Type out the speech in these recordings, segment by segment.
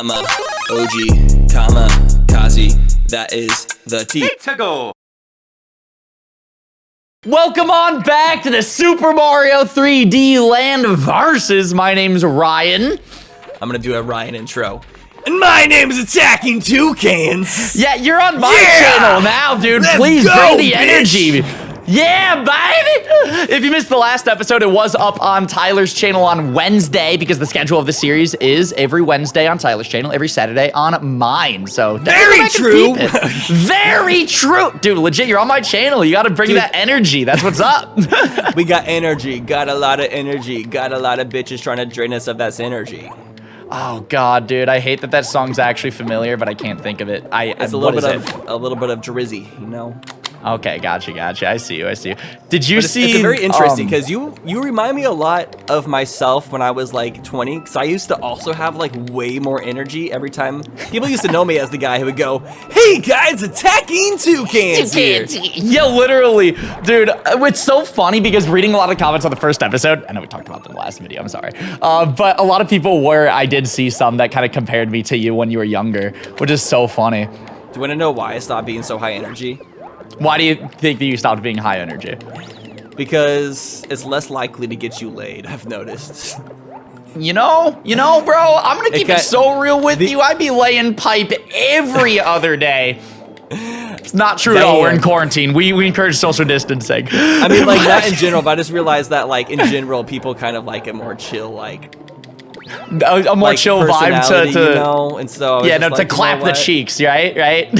comma, OG, comma, Kazi, that is the T. Welcome on back to the Super Mario 3D Land Versus. My name's Ryan. I'm gonna do a Ryan intro. And my name is AttackingTucans. Yeah, you're on my channel now, dude. Let's Please go, bring the bitch. energy. Yeah, baby! If you missed the last episode, it was up on Tyler's channel on Wednesday because the schedule of the series is every Wednesday on Tyler's channel, every Saturday on mine. So very true. Very true. Dude, legit, you're on my channel. You gotta bring that energy. That's what's up. We got energy, got a lot of energy, got a lot of bitches trying to drain us of that energy. Oh God, dude, I hate that that song's actually familiar, but I can't think of it. It's a little bit of Drizzy, you know. Okay, gotcha. I see you. Did you see? It's very interesting because you remind me a lot of myself when I was like 20. Because I used to also have like way more energy every time. People used to know me as the guy who would go, "Hey guys, AttackingTucans here." Yeah, literally, dude. It's so funny because reading a lot of comments on the first episode. I know we talked about that in the last video. I'm sorry, but a lot of people I did see some that kind of compared me to you when you were younger, which is so funny. Do you want to know why I stopped being so high energy? Why do you think that you stopped being high energy? Because it's less likely to get you laid, I've noticed. You know, bro, I'm gonna keep it so real with you. I be laying pipe every other day. It's not true at all. We're in quarantine. We encourage social distancing. I mean, like, not in general, but I just realized that, like, in general, people kind of like a more chill, like... A more chill vibe to you know? And so yeah, no, to clap the cheeks, right?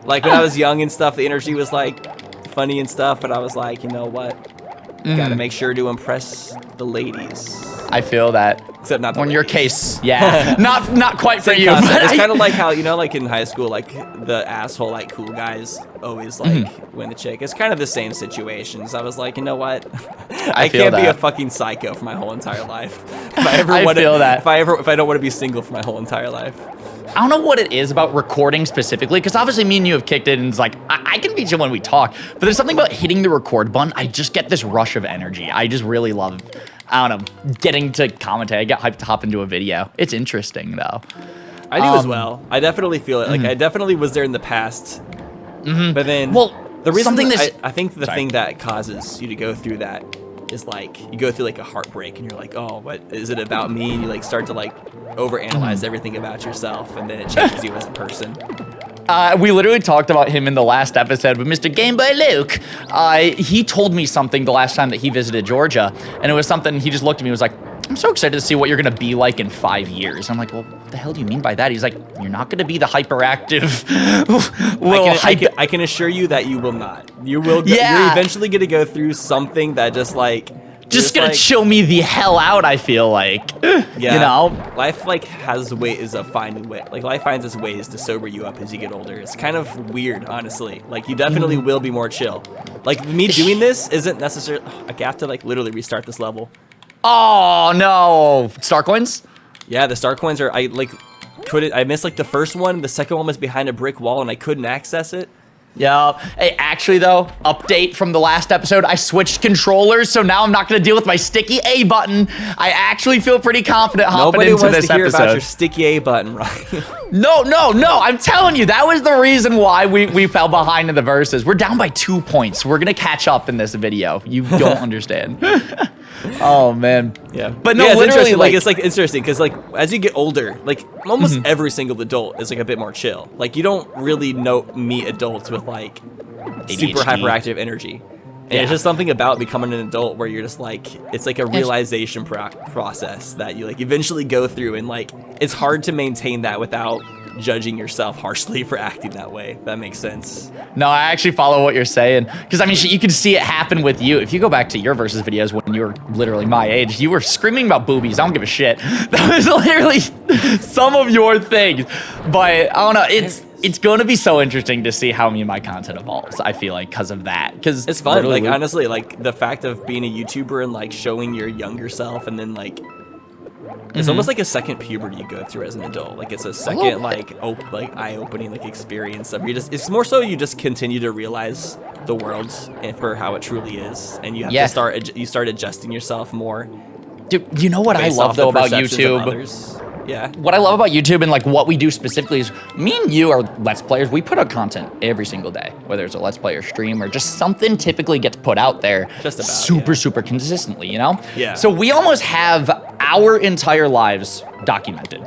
Like, when I was young and stuff, the energy was, like, funny and stuff, but I was like, you know what? Gotta make sure to impress the ladies. I feel that. Except not the on ladies. your case, yeah. not quite for you. It's kind of like how, you know, like in high school, like, the asshole, like, cool guys always, like, win the chick. It's kind of the same situations. I was like, you know what? I can't be a fucking psycho for my whole entire life. If I ever want to, if I don't want to be single for my whole entire life. I don't know what it is about recording specifically, because obviously me and you have kicked it, and it's like, I can be chill when we talk, but there's something about hitting the record button. I just get this rush of energy. I just really love, I don't know, getting to commentate. I get hyped to hop into a video. It's interesting, though. I do as well. I definitely feel it. Like, I definitely was there in the past. But then, the reason I think the thing that causes you to go through that is, like, you go through, like, a heartbreak, and you're like, oh, what is it about me? And you, like, start to, like, overanalyze everything about yourself, and then it changes you as a person. We literally talked about him in the last episode with Mr. GameboyLuke. He told me something the last time that he visited Georgia, and it was something, he just looked at me and was like, I'm so excited to see what you're gonna be like in 5 years. I'm like, well, what the hell do you mean by that? He's like, you're not gonna be the hyperactive I can assure you that you will not. You will. You're eventually gonna go through something that just like... Just gonna chill me the hell out, I feel like. Yeah. You know? Life, like, has ways of finding way. Like, life finds its ways to sober you up as you get older. It's kind of weird, honestly. Like, you definitely will be more chill. Like, me doing this isn't necessarily... I have to, like, literally restart this level. Oh, no. Star coins? Yeah, the star coins are... I missed, like, the first one. The second one was behind a brick wall, and I couldn't access it. Yeah. Hey, actually, though, update from the last episode, I switched controllers, so now I'm not going to deal with my sticky A button. I actually feel pretty confident hopping into this episode. Nobody wants to hear about your sticky A button, right? No. I'm telling you, that was the reason why we fell behind in the verses. We're down by 2 points. We're going to catch up in this video. You don't understand. Oh, man. Yeah. But no, yeah, literally, like, it's, like, interesting, because, like, as you get older, like, almost every single adult is, like, a bit more chill. Like, you don't really meet adults with, like, ADHD. Super hyperactive energy. And it's just something about becoming an adult where you're just, like, it's, like, a realization process that you, like, eventually go through, and, like, it's hard to maintain that without judging yourself harshly for acting that way. If that makes sense. No, I actually follow what you're saying. Because, I mean, you can see it happen with you. If you go back to your Versus videos when you were literally my age, you were screaming about boobies. I don't give a shit. That was literally some of your things. But, I don't know, it's going to be so interesting to see how me and my content evolves, I feel like, because of that. Because it's fun. Like, honestly, like, the fact of being a YouTuber and, like, showing your younger self, and then, like, it's almost like a second puberty you go through as an adult. Like, it's a second, like, eye-opening, like, experience of it's more so you just continue to realize the world for how it truly is, and you have to start adjusting yourself more. Dude, you know what I love though about YouTube? Yeah. What I love about YouTube and like what we do specifically is me and you are Let's Players. We put out content every single day, whether it's a Let's Play or stream or just something typically gets put out there Just about, super consistently, you know? Yeah. So we almost have our entire lives documented,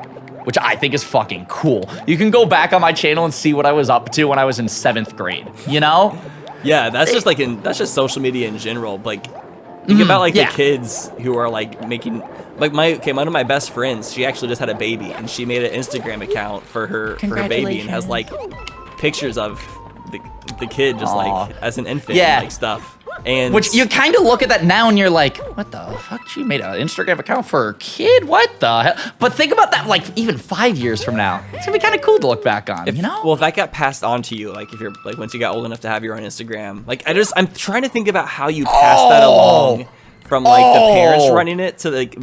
which I think is fucking cool. You can go back on my channel and see what I was up to when I was in 7th grade, you know? Yeah, that's just like that's just social media in general. Like, think about like the kids who are like making like one of my best friends. She actually just had a baby, and she made an Instagram account for her baby, and has like pictures of the kid just like as an infant, and, like stuff. And which you kind of look at that now and you're like, what the fuck? She made an Instagram account for her kid? What the hell? But think about that, like even 5 years from now, it's gonna be kind of cool to look back on, you know? Well, if that got passed on to you, like if you're like once you got old enough to have your own Instagram, like I'm trying to think about how you pass that along from like the parents running it to like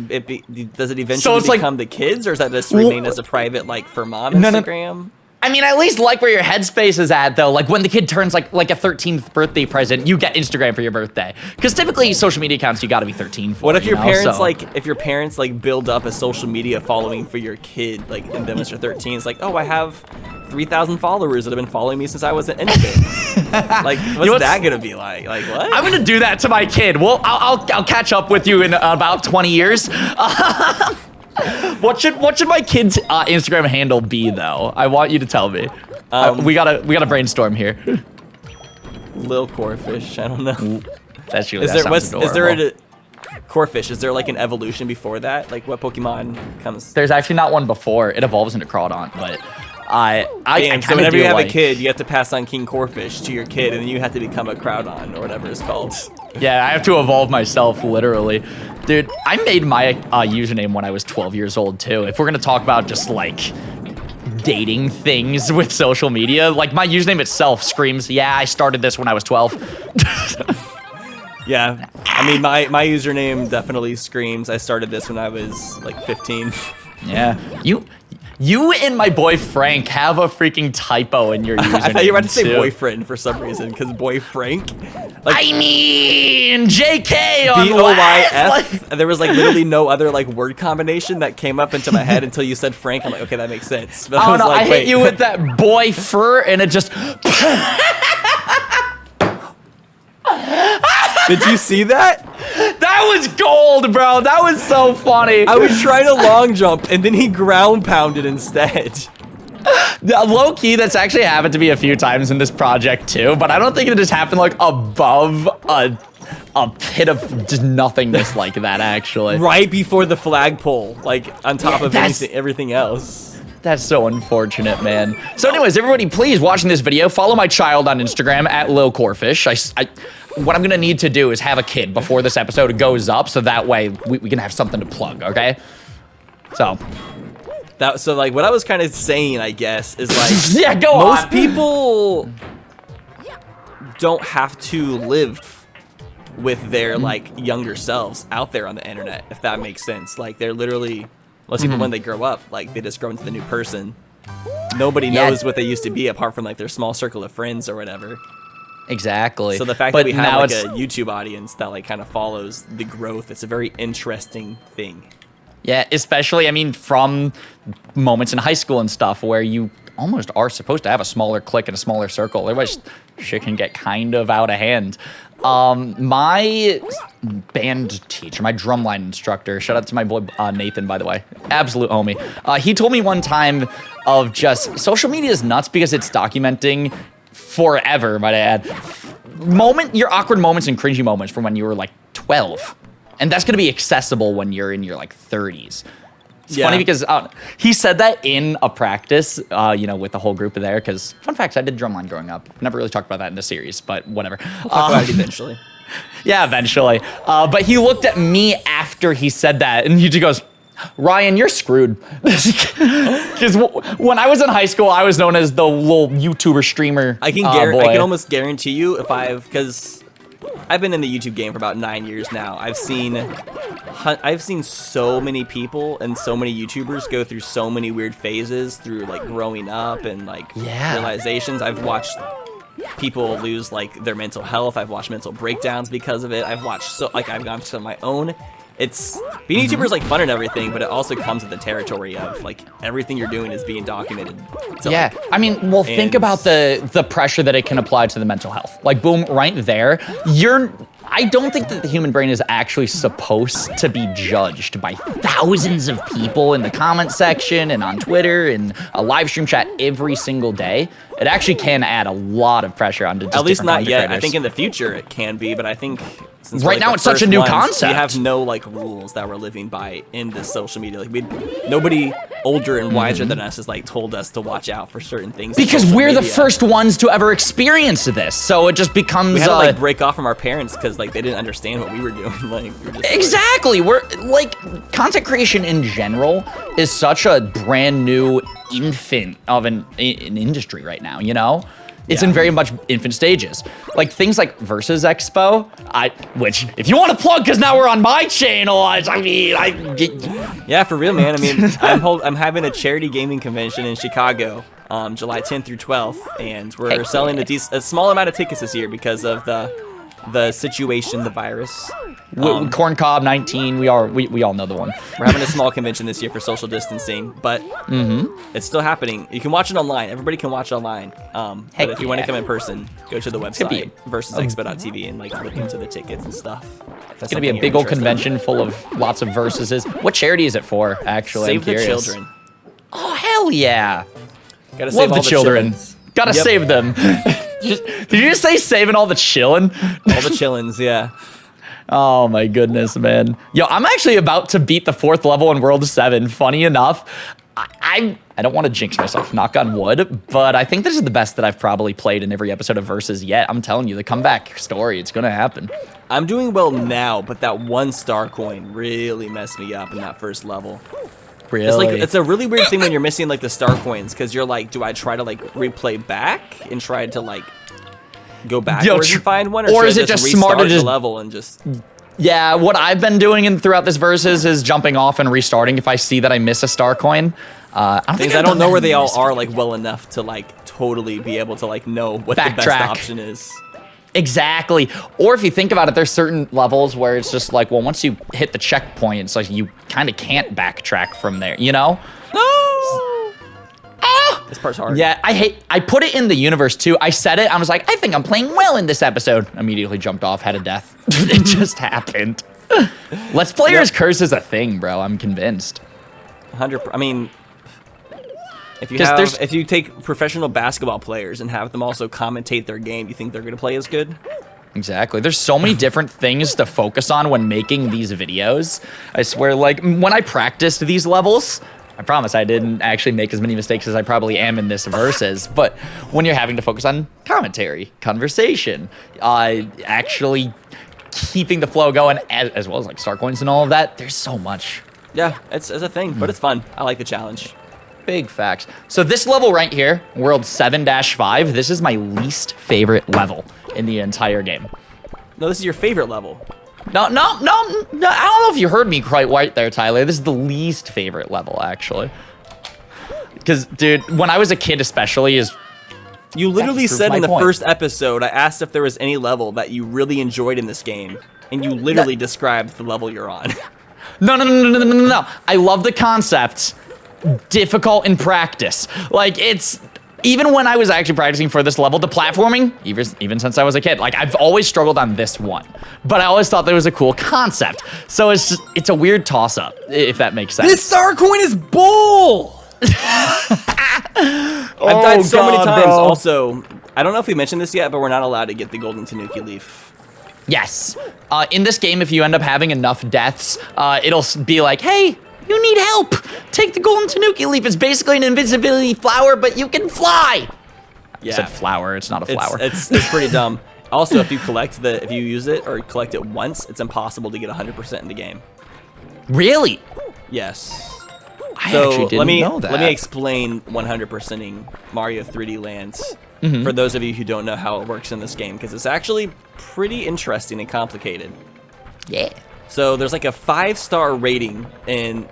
does it eventually become the kids, or does that just remain as a private like for mom Instagram? I mean, I at least like where your headspace is at, though. Like, when the kid turns, like a 13th birthday present, you get Instagram for your birthday. Because typically, social media accounts, you gotta be 13 for. What if your parents, if your parents, like, build up a social media following for your kid, like, and then once you're 13, it's like, oh, I have 3,000 followers that have been following me since I was an infant. Like, what's that gonna be like? Like, what? I'm gonna do that to my kid. Well, I'll catch up with you in about 20 years. What should my kid's Instagram handle be, though? I want you to tell me. We gotta brainstorm here. Lil Corphish, I don't know. That's you. Is there a Corphish? Is there like an evolution before that? Like what Pokemon comes? There's actually not one before. It evolves into Crawdaunt, but so whenever you have a kid, you have to pass on KingCorphish to your kid, and then you have to become a Crawdaunt or whatever it's called. Yeah, I have to evolve myself, literally. Dude, I made my username when I was 12 years old, too. If we're gonna talk about just, like, dating things with social media, like, my username itself screams, yeah, I started this when I was 12. Yeah, I mean, my username definitely screams, I started this when I was, like, 15. Yeah, you and my boy Frank have a freaking typo in your username. I thought you were about to say boyfriend for some reason, because boy Frank. Like, I mean, JK on BOYF. There was like literally no other like word combination that came up into my head until you said Frank. I'm like, okay, that makes sense. But oh no, like, I hit you with that boy fur, and it just. Did you see that? That was gold, bro. That was so funny. I was trying to long jump, and then he ground pounded instead. Low key, that's actually happened to me a few times in this project too, but I don't think it just happened like above a pit of just nothingness like that, actually. Right before the flagpole, like on top of everything else. That's so unfortunate, man. So anyways, everybody, please, watching this video, follow my child on Instagram at @LilCorphish. What I'm gonna need to do is have a kid before this episode goes up, so that way we can have something to plug, okay? So like what I was kind of saying, I guess, is like yeah, go on. Most people don't have to live with their like younger selves out there on the internet, if that makes sense. Like they're literally most people when they grow up, like they just grow into the new person. Nobody knows what they used to be apart from like their small circle of friends or whatever. Exactly. So the fact that we have like a YouTube audience that like kind of follows the growth, it's a very interesting thing. Yeah, especially, I mean, from moments in high school and stuff where you almost are supposed to have a smaller clique and a smaller circle. Otherwise, shit can get kind of out of hand. My band teacher, my drumline instructor, shout out to my boy Nathan, by the way, absolute homie. He told me one time of just social media is nuts because it's documenting forever, might I add, your awkward moments and cringy moments from when you were like 12. And that's going to be accessible when you're in your like 30s. It's funny because he said that in a practice, you know, with the whole group there. Because fun facts, I did drumline growing up. Never really talked about that in the series, but whatever. We'll talk about it eventually. Yeah, eventually. But he looked at me after he said that, and he just goes, Ryan, you're screwed. Because when I was in high school, I was known as the little YouTuber streamer. I can almost guarantee you because I've been in the YouTube game for about 9 years now. I've seen so many people and so many YouTubers go through so many weird phases through like growing up and like realizations. I've watched people lose like their mental health. I've watched mental breakdowns because of it. I've gone to my own being a YouTuber is like fun and everything, but it also comes with the territory of like everything you're doing is being documented. So, yeah, I mean, well, think about the pressure that it can apply to the mental health. Like, boom, right there, I don't think that the human brain is actually supposed to be judged by thousands of people in the comment section and on Twitter and a live stream chat every single day. It actually can add a lot of pressure onto just at least not yet. creators. I think in the future it can be, but I think since right now it's such a new concept. We have no like rules that we're living by in this social media. Like nobody older and wiser than us has like told us to watch out for certain things. Because we're the first ones to ever experience this, so it just becomes. We had to like break off from our parents because like they didn't understand what we were doing. Like we're just, exactly, we're like content creation in general is such a brand new infant of an industry right now. You know. It's in very much infant stages. Like things like Versus Expo, which if you want to plug, because now we're on my channel. Yeah, for real, man. I mean, I'm having a charity gaming convention in Chicago, July 10th through 12th, and we're selling a small amount of tickets this year because of the situation, the virus. Corn Cob 19, we all know the one. We're having a small convention this year for social distancing, but it's still happening. You can watch it online. Everybody can watch it online. But if you want to come in person, go to the website versusexpo.tv and like look into the tickets and stuff. It's gonna be a big old convention full of lots of versuses. What charity is it for? Actually, Save the children. Oh hell yeah! Gotta save all the children. Gotta save them. Did you just say saving all the chillin'? All the chillins, yeah. Oh my goodness, man. Yo, I'm actually about to beat the 4th level in World 7. Funny enough, I don't want to jinx myself, knock on wood, but I think this is the best that I've probably played in every episode of Versus yet. I'm telling you, the comeback story, it's gonna happen. I'm doing well now, but that 1 star coin really messed me up in that first level. Really? It's a really weird thing when you're missing like the star coins, because you're like, do I try to like replay back and try to like go backwards and find one, or is it just smarter to level and just? Yeah, what I've been doing throughout this Versus is jumping off and restarting if I see that I miss a star coin. I don't know where they all are like well enough to like totally be able to like know what the best option is. Exactly. Or if you think about it, there's certain levels where it's just like, well, once you hit the checkpoint, it's like you kind of can't backtrack from there, you know? No! This part's hard. Yeah, I put it in the universe too. I said it, I was like, I think I'm playing well in this episode. Immediately jumped off, had a death. It just happened. Let's Player's Curse is a thing, bro. I'm convinced. 100%. I mean, if you take professional basketball players and have them also commentate their game, you think they're going to play as good? Exactly. There's so many different things to focus on when making these videos. I swear, like, when I practiced these levels, I promise I didn't actually make as many mistakes as I probably am in this Versus, but when you're having to focus on commentary, conversation, actually keeping the flow going, as well as like star coins and all of that, there's so much. Yeah, it's a thing, but it's fun. I like the challenge. Big facts. So this level right here, World 7-5, this is my least favorite level in the entire game. No, this is your favorite level. No, I don't know if you heard me quite right there, Tyler. This is the least favorite level, actually. Because, dude, when I was a kid especially, you literally said in the first episode, I asked if there was any level that you really enjoyed in this game, and you literally described the level you're on. No. I love the concept. Difficult in practice. Like, it's... Even when I was actually practicing for this level, the platforming, even since I was a kid, like, I've always struggled on this one. But I always thought that was a cool concept. So it's a weird toss-up, if that makes sense. This star coin is bull! I've died so many times. Bro. Also, I don't know if we mentioned this yet, but we're not allowed to get the golden Tanuki leaf. Yes. In this game, if you end up having enough deaths, it'll be like, hey, you need help. Take the golden Tanuki leaf. It's basically an invisibility flower, but you can fly. Yeah. I said flower. It's not a flower. It's pretty dumb. Also, if you use it or collect it once, it's impossible to get 100% in the game. Really? Yes. I actually didn't know that. Let me explain 100%ing Mario 3D Lands for those of you who don't know how it works in this game, because it's actually pretty interesting and complicated. Yeah. So there's like a 5-star rating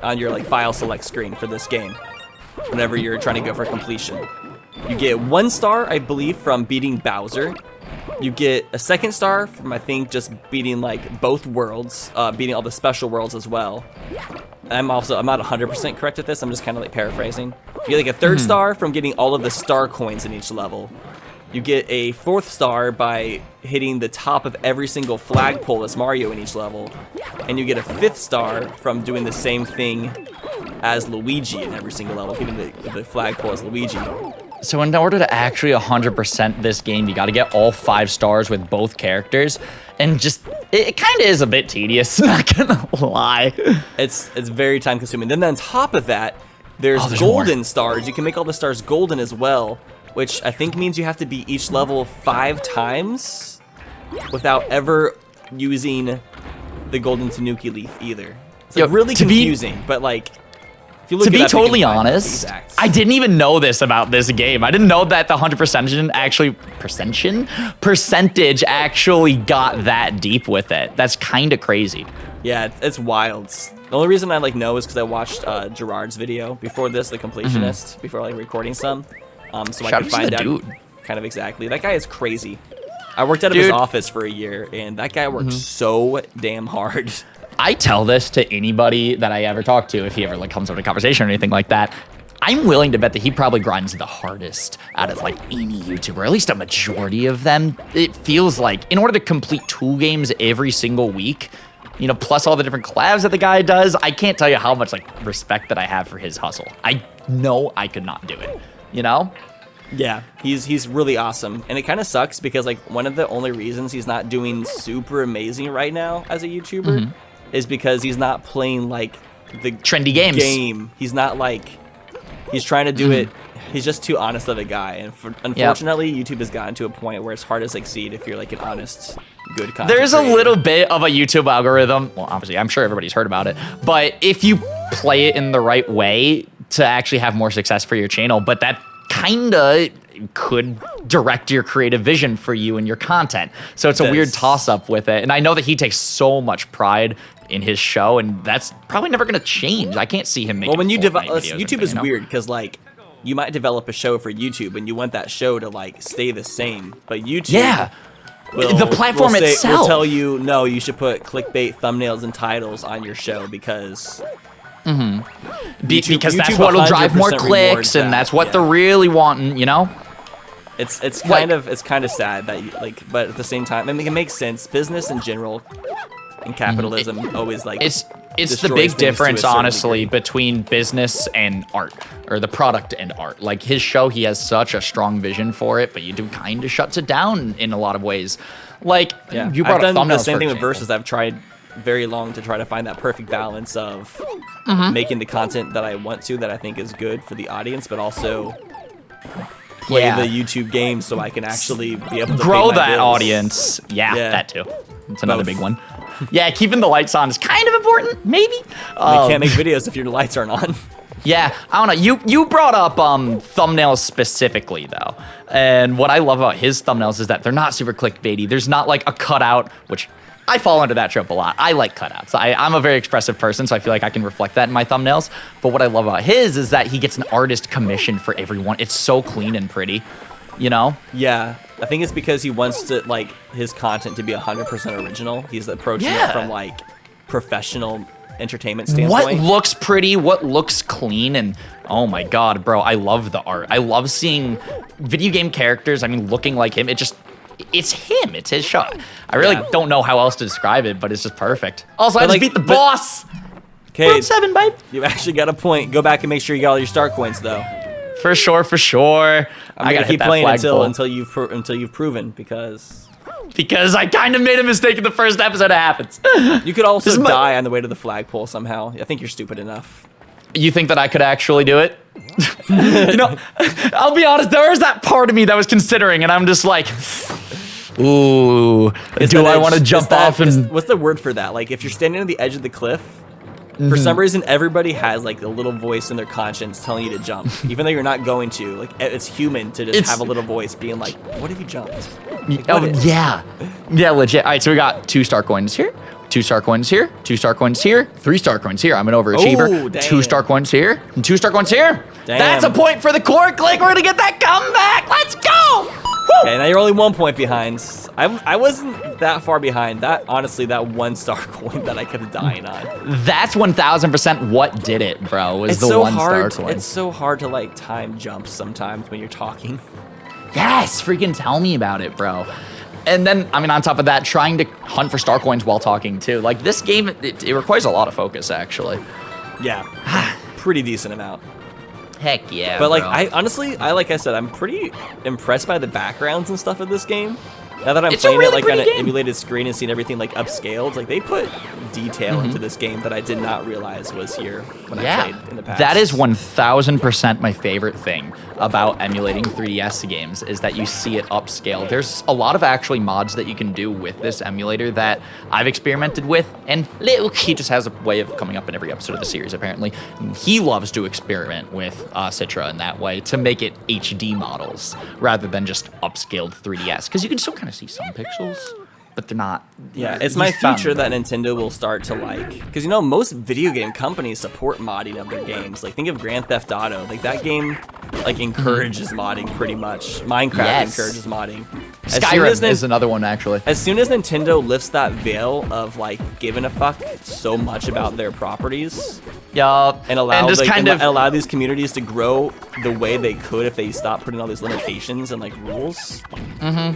on your like file select screen for this game whenever you're trying to go for completion. You get 1 star, I believe, from beating Bowser. You get a 2nd star from, I think, just beating like both worlds, beating all the special worlds as well. I'm not 100% correct at this. I'm just kind of like paraphrasing. You get like a 3rd star from getting all of the star coins in each level. You get a 4th star by hitting the top of every single flagpole as Mario in each level. And you get a 5th star from doing the same thing as Luigi in every single level, hitting the flagpole as Luigi. So in order to actually 100% this game, you got to get all 5 stars with both characters. And just, it kind of is a bit tedious, not gonna lie. It's very time consuming. Then on top of that, there's golden stars. You can make all the stars golden as well, which I think means you have to beat each level 5 times without ever using the golden Tanuki leaf either. It's like really confusing, but like, if you look to it be up, totally honest, I didn't even know this about this game. I didn't know that the 100% actually percentage actually got that deep with it. That's kind of crazy. Yeah, it's wild. The only reason I like know is because I watched Gerard's video before this, the completionist, before like recording some. So I could find out kind of exactly. That guy is crazy. I worked out of his office for a year, and that guy worked so damn hard. I tell this to anybody that I ever talk to, if he ever like comes up to a conversation or anything like that. I'm willing to bet that he probably grinds the hardest out of like any YouTuber, or at least a majority of them. It feels like in order to complete 2 games every single week, you know, plus all the different collabs that the guy does, I can't tell you how much like respect that I have for his hustle. I know I could not do it, you know? Yeah, he's really awesome. And it kind of sucks because like one of the only reasons he's not doing super amazing right now as a YouTuber is because he's not playing like the trendy games. He's not like, he's trying to do it. He's just too honest of a guy. And unfortunately, YouTube has gotten to a point where it's hard to succeed if you're like an honest, good content There's creator. a little bit of a YouTube algorithm. Well, obviously, I'm sure everybody's heard about it. But if you play it in the right way to actually have more success for your channel, but that kind of could direct your creative vision for you and your content. So it's a weird toss-up with it. And I know that he takes so much pride in his show, and that's probably never going to change. I can't see him making when you develop, videos YouTube is weird because like you might develop a show for YouTube and you want that show to like stay the same, but YouTube the platform itself will tell you, no, you should put clickbait thumbnails and titles on your show because because that's what will drive more clicks, and that's what they're really wanting, you know? It's kind of sad that you, like, but at the same time, I mean, it makes sense. Business in general and capitalism always like it's the big difference, honestly, between business and art, or the product and art. Like his show, he has such a strong vision for it, but YouTube kind of shuts it down in a lot of ways. Like you brought I've done the same thing with with Versus. I've tried very long to try to find that perfect balance of making the content that I want to, that I think is good for the audience, but also play the YouTube game so I can actually be able to grow pay my that bills. audience. Yeah, that too. It's another big one. Yeah, keeping the lights on is kind of important, maybe. You can't make videos if your lights aren't on. Yeah, I don't know. You brought up thumbnails specifically, though. And what I love about his thumbnails is that they're not super clickbaity. There's not like a cutout, which I fall into that trope a lot. I like cutouts. I'm a very expressive person, so I feel like I can reflect that in my thumbnails. But what I love about his is that he gets an artist commission for everyone. It's so clean and pretty, you know? Yeah, I think it's because he wants to like his content to be 100% original. He's approaching it from like professional entertainment standpoint. What looks pretty, what looks clean, and oh my god, bro, I love the art. I love seeing video game characters, I mean, looking like him. It's him. It's his show. I really don't know how else to describe it, but it's just perfect. Also, I just beat the boss. Okay, World 7, babe. You actually got a point. Go back and make sure you got all your star coins, though. For sure, for sure. I gotta keep playing until you've proven, because I kind of made a mistake in the first episode. It happens. You could also die on the way to the flagpole somehow. I think you're stupid enough. You think that I could actually do it? You know, I'll be honest. There was that part of me that was considering, and I'm just like, ooh, do I want to jump off? And what's the word for that? Like, if you're standing on the edge of the cliff, for some reason, everybody has like a little voice in their conscience telling you to jump, even though you're not going to. Like, it's human to just have a little voice being like, "What if you jumped?" Like, yeah, legit. All right, so we got 2 star coins here. 2 star coins here, 2 star coins here, 3 star coins here. I'm an overachiever. Ooh, damn. 2 star coins here, and 2 star coins here. Damn. That's a point for the core click. We're gonna get that comeback. Let's go. Okay, now you're only 1 point behind. I wasn't that far behind. That honestly, that 1 star coin that I kept dying on. That's 1000% what did it, bro. Was It's the so 1 star hard. coin. It's so hard to like time jumps sometimes when you're talking. Yes, freaking tell me about it, bro. And then, I mean, on top of that, trying to hunt for star coins while talking too. Like this game, it requires a lot of focus, actually. Yeah, pretty decent amount. Heck yeah, But like, bro. like I said, I'm pretty impressed by the backgrounds and stuff of this game. Now that I'm It's a playing really it like on pretty an game. emulated screen and seeing everything like upscaled, like they put detail into this game that I did not realize was here when I played in the past. That is 1000% my favorite thing about emulating 3DS games is that you see it upscaled. There's a lot of actually mods that you can do with this emulator that I've experimented with, and Luke, he just has a way of coming up in every episode of the series apparently. He loves to experiment with Citra in that way to make it HD models rather than just upscaled 3DS, because you can still kind of see some pixels, but they're not. Yeah, it's my future that Nintendo will start to like, because you know most video game companies support modding of their games. Like think of Grand Theft Auto, like that game like encourages modding pretty much. Minecraft encourages modding. Skyrim is another one actually. As soon as Nintendo lifts that veil of like giving a fuck so much about their properties, and allow these communities to grow the way they could if they stop putting all these limitations and like rules,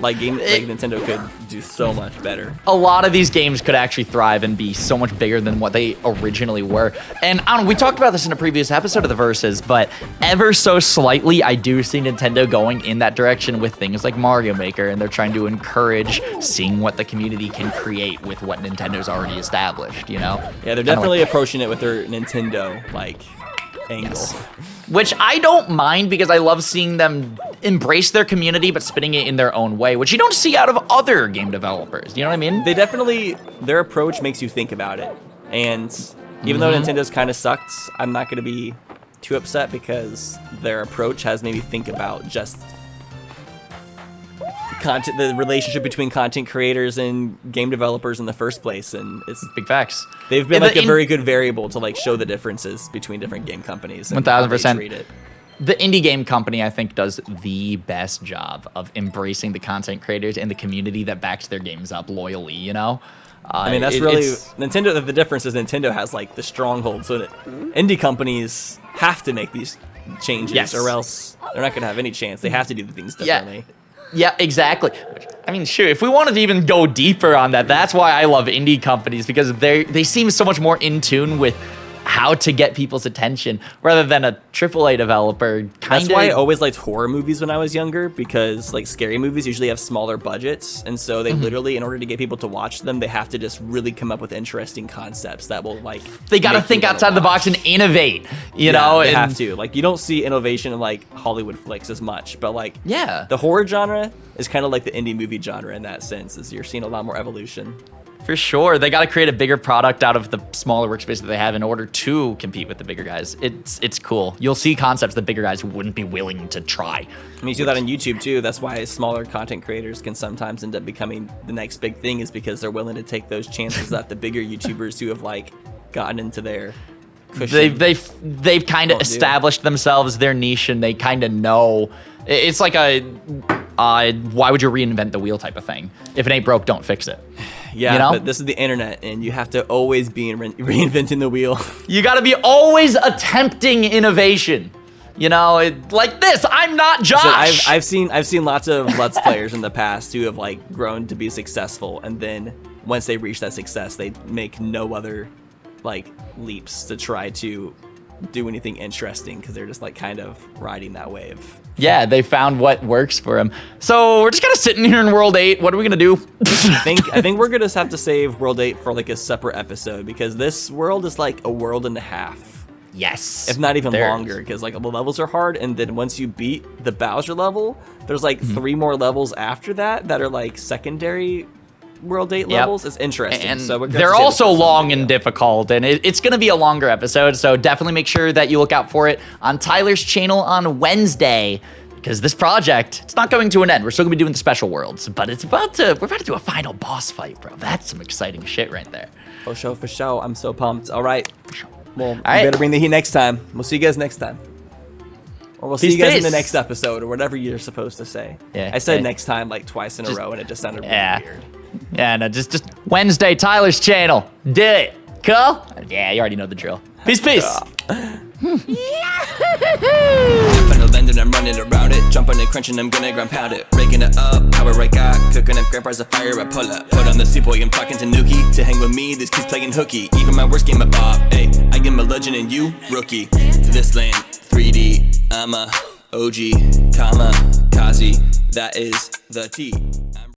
like Nintendo could do so much better. A lot of these games could actually thrive and be so much bigger than what they originally were. And I don't know, we talked about this in a previous episode of the Versus, but ever so slightly, I do see Nintendo going in that direction with things like Mario Maker, and they're trying to encourage seeing what the community can create with what Nintendo's already established, you know? Yeah, they're definitely approaching it with their Nintendo, like, angle. Yes. Which I don't mind because I love seeing them embrace their community but spinning it in their own way, which you don't see out of other game developers, you know what I mean? They definitely, their approach makes you think about it. And even though Nintendo's kind of sucked, I'm not going to be too upset because their approach has made me think about just content, the relationship between content creators and game developers in the first place, and it's big facts. They've been like a very good variable to like show the differences between different game companies. 1000%. The indie game company, I think, does the best job of embracing the content creators and the community that backs their games up loyally, you know? I mean, that's really Nintendo. The difference is Nintendo has like the stronghold, so that indie companies have to make these changes, or else they're not gonna have any chance. They have to do the things differently. Yeah, exactly. I mean, shoot, if we wanted to even go deeper on that, that's why I love indie companies, because they seem so much more in tune with how to get people's attention rather than a AAA developer. That's why I always liked horror movies when I was younger, because like scary movies usually have smaller budgets, and so they literally, in order to get people to watch them, they have to just really come up with interesting concepts that will like. They gotta think outside the box and innovate, you know. They have to. Like you don't see innovation in like Hollywood flicks as much, but like the horror genre is kind of like the indie movie genre in that sense. Is you're seeing a lot more evolution. For sure. They got to create a bigger product out of the smaller workspace that they have in order to compete with the bigger guys. It's cool. You'll see concepts that bigger guys wouldn't be willing to try. I mean, you see that on YouTube too. That's why smaller content creators can sometimes end up becoming the next big thing, is because they're willing to take those chances that the bigger YouTubers who have like gotten into their cushion they've kind of established themselves, their niche, and they kind of know. It's like a why would you reinvent the wheel type of thing. If it ain't broke, don't fix it. Yeah, you know? But this is the internet, and you have to always be reinventing the wheel. You got to be always attempting innovation. You know, like this. I'm not Josh. So I've seen lots of Let's Players in the past who have like grown to be successful, and then once they reach that success, they make no other like leaps to try to do anything interesting because they're just like kind of riding that wave. Yeah, they found what works for them. So we're just kind of sitting here in World 8. What are we gonna do? I think we're gonna have to save World 8 for like a separate episode, because this world is like a world and a half. Yes. If not even longer, because like the levels are hard, and then once you beat the Bowser level, there's like 3 more levels after that are like secondary World 8 levels. It's interesting. And so they're also long and difficult, and it's going to be a longer episode, so definitely make sure that you look out for it on Tyler's channel on Wednesday, because this project, it's not going to an end. We're still going to be doing the special worlds, but we're about to do a final boss fight, bro. That's some exciting shit right there. For sure. I'm so pumped. All right. For sure. Well, you better bring the heat next time. We'll see you guys next time. Or we'll see you guys in the next episode, or whatever you're supposed to say. Yeah, I said next time like twice in a row, and it just sounded really weird. Yeah, no, just Wednesday, Tyler's channel. Do it. Cool? Yeah, you already know the drill. Peace. Final landing, I'm running around it. Jumping and crunching, I'm gonna ground pound it. Raking it up, power I got. Cooking up grandpa's a fire, I pull up. Put on the C-boy, I'm talking to Nuki. To hang with me, this kid's playing hooky. Even my worst game of Bob, ayy. I am a legend and you, rookie. To this land, 3D, I'm a OG, Kazi. That is the T.